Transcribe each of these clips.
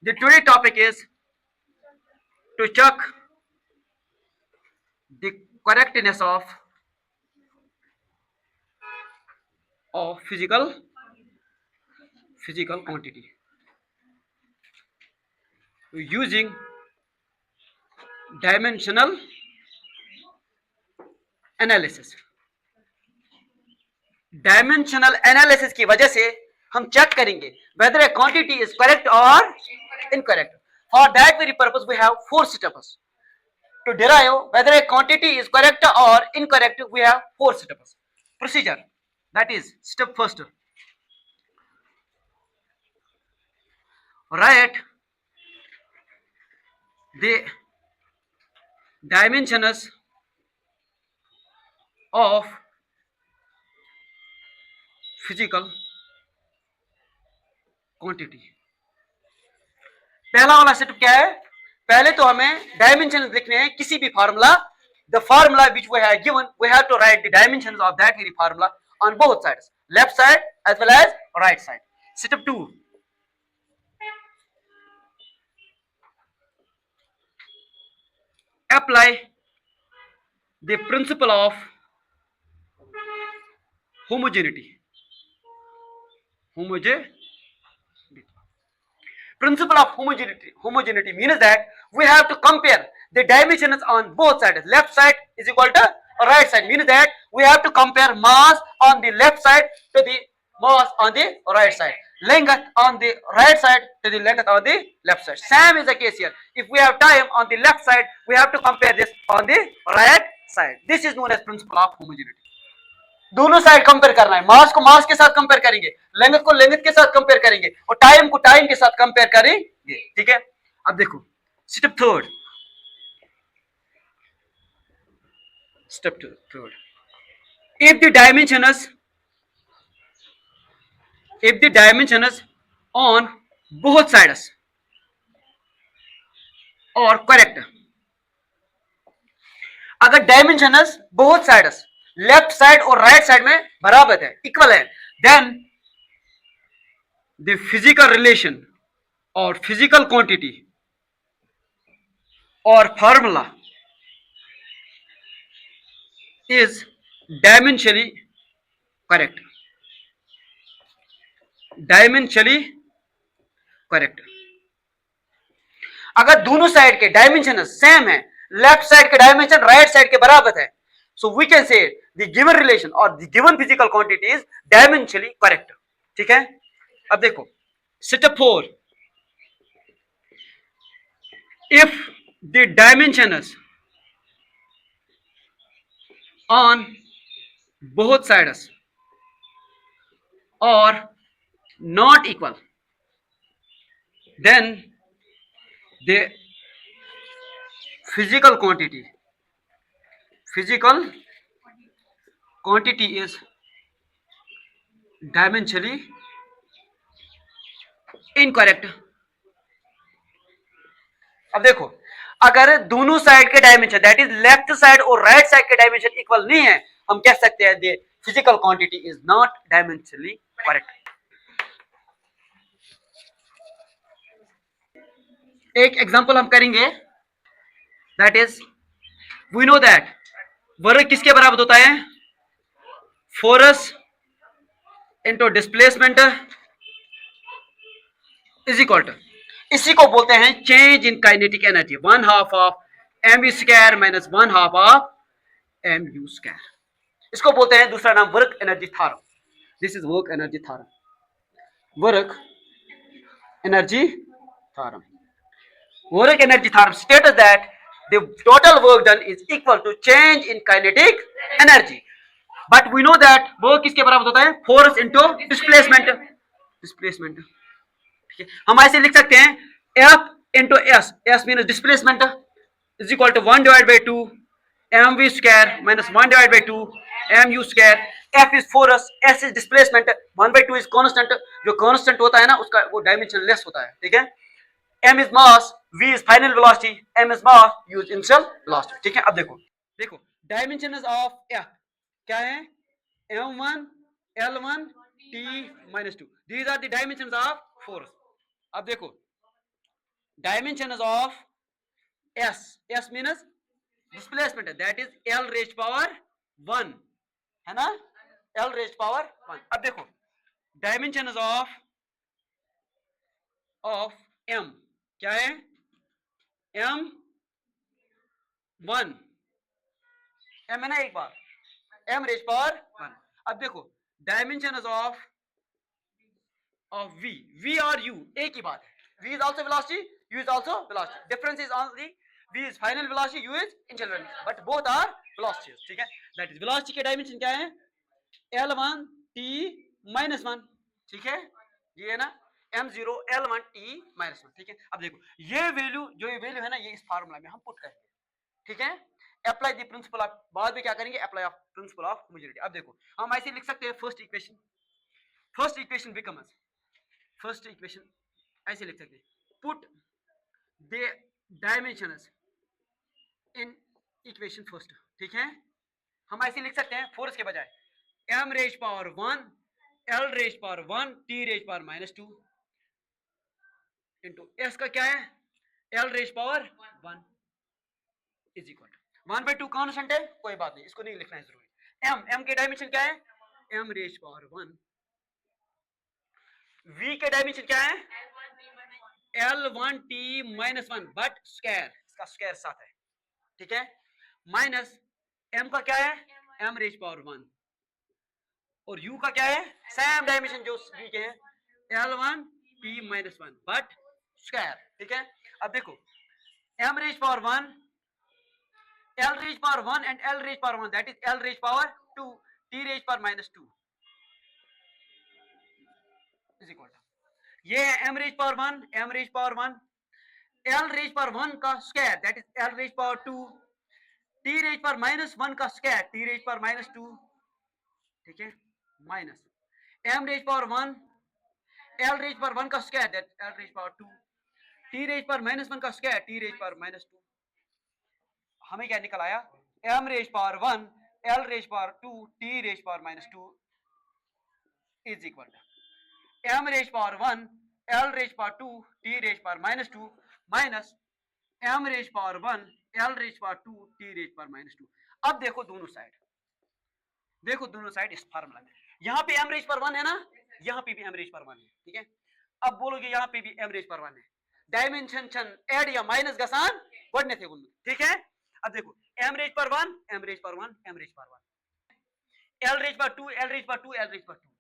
The today topic is to check the correctness of physical quantity using dimensional analysis. Dimensional analysis की वजह से हम check करेंगे whether a quantity is correct or incorrect. For that very purpose we have four steps. To derive whether a quantity is correct or incorrect, we have four steps. Procedure, that is step first, write the dimensions of physical quantity. पहला वाला step क्या है? पहले तो हमें dimension लिखने हैं किसी भी formula. The formula which we have given, we have to write the dimensions of that very formula on both sides, left side as well as right side. Step 2, apply the principle of homogeneity. Principle of homogeneity means that we have to compare the dimensions on both sides. Left side is equal to right side, means that we have to compare mass on the left side to the mass on the right side, length on the right side to the length on the left side. Same is the case here. If we have time on the left side, we have to compare this on the right side. This is known as principle of homogeneity. दोनों side compare करना है. मास को मास के साथ compare करेंगे, length को length के साथ कंपेयर करेंगे और टाइम को टाइम के साथ कंपेयर करेंगे. ठीक है. अब देखो step third. if the dimensions on both sides और करेक्ट. अगर dimensions both sides left side और राइट साइड में बराबर है, इक्वल है, देन द फिजिकल रिलेशन और फिजिकल क्वांटिटी और formula is dimensionally correct. Dimensionally correct. अगर दोनों साइड के डायमेंशन सेम है, लेफ्ट साइड के डायमेंशन राइट साइड के बराबर है, so we can say the given relation और the given physical quantity is dimensionally correct. ठीक है. अब देखो step 4, if the dimensions on both sides are not equal, then the physical quantity is dimensionally incorrect. अब देखो अगर दोनों side के dimension that is left side और राइट साइड के डायमेंशन इक्वल नहीं है, हम कह सकते हैं the physical quantity is not dimensionally correct. एक एग्जांपल हम करेंगे, that is we know that work किसके बराबर होता है? Force into displacement is equal to, इसी को बोलते हैं change in kinetic energy, 1/2 of mv square minus 1/2 of mu square. इसको बोलते हैं दूसरा नाम work energy theorem. This is work energy theorem. Work energy theorem. Work energy theorem states that the total work done is equal to change in kinetic energy. But we know that work किसके बराबर होता है? Force into displacement. ठीक है. हम ऐसे लिख सकते हैं F into S. S means displacement is equal to 1 divided by 2 mv square minus 1 divided by 2 mu square. F is force, S is displacement, 1/2 is constant. जो constant होता है ना उसका वो डायमेंशन लेस होता है. ठीक है. m is mass, v is final velocity, m is mass, u is initial velocity. ठीक है. अब देखो dimensions of F क्या है? m1 l1 t minus 2. These are the dimensions of force. अब देखो dimensions of s means displacement, that is l raised power 1 है ना, l raised power 1. अब देखो dimensions of m क्या है, m 1 m है ना, एक बार m raised power 1. अब देखो dimensions of v और u एक ही बात है, v is also velocity, u is also velocity, difference is only v is final velocity, u is initial velocity, but both are velocities. ठीक है, that is velocity के dimension क्या है, l1 t minus 1. ठीक है, ये है ना m0 l1 t minus 1. ठीक है, अब देखो ये वैल्यू, जो ये वैल्यू है ना, ये इस फार्मूला में हम पुट करेंगे. ठीक है, अप्लाई द प्रिंसिपल ऑफ, बाद में क्या करेंगे, apply of principle of homogeneity. अब देखो हम ऐसे लिख सकते हैं, first equation becomes, first equation ऐसे लिख सकते हैं, put the dimensions in equation first. ठीक है, हम ऐसे लिख सकते हैं फोर्स के बजाय m raise power 1 l raise power 1 t raise power -2 into s का क्या है, l raise power 1 is equal to 1/2 constant है, कोई बात नहीं, इसको नहीं लिखना है जरूरी. m के डायमेंशन क्या है, m रेज पावर 1. v के डायमेंशन क्या है, l1 t minus 1, but square, इसका स्क्वायर साथ है. ठीक है, माइनस m का क्या है, m रेज पावर 1, और u का क्या है, सेम डायमेंशन जो v के हैं, l1 t minus 1, but square. ठीक है, अब देखो m raise power 1, l raise power 1 and l raise power 1, that is l raise power 2 t raise power -2 is equal to, ये है m raise power 1 m raise power 1, l raise power 1 का square, that is l raise power 2, t raise power -1 का square, t raise power -2. ठीक है, minus m raise power 1 l raise power 1 का square, that l raise power 2, t raise power -1 का square, t raise power -2. हमें क्या निकल आया, m raise power 1 l raise power 2 t raise power -2 is equal to m raise power 1 l raise power 2 t raise power -2 minus m raise power 1 l raise power 2 t raise power -2. अब देखो दोनों side, देखो दोनों side इस formula में, यहाँ पे m raise power 1 है ना, यहाँ पे भी m रेज पावर 1 है. ठीक है, अब बोलोगे यहाँ पे भी m रेज पावर 1 है, डायमेंशन ऐड या माइनस गसान बढ़ने थे उनमें. ठीक है, अब देखो m raise power 1 m raise power 1 m raise power 1, l raise power 2 l raise power 2 l raise power 2,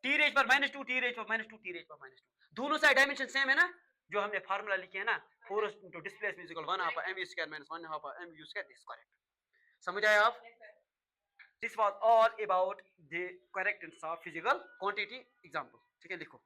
t raise power -2 t raise power -2 t raise power -2. दोनों साइड डायमेंशन सेम है ना, जो हमने फार्मूला लिखे है ना, force into displacement is equal 1 m v square - 1 m u square. This correct, समझ आया आप. This was all about the correctness of physical quantity example. ठीक है, लिखो.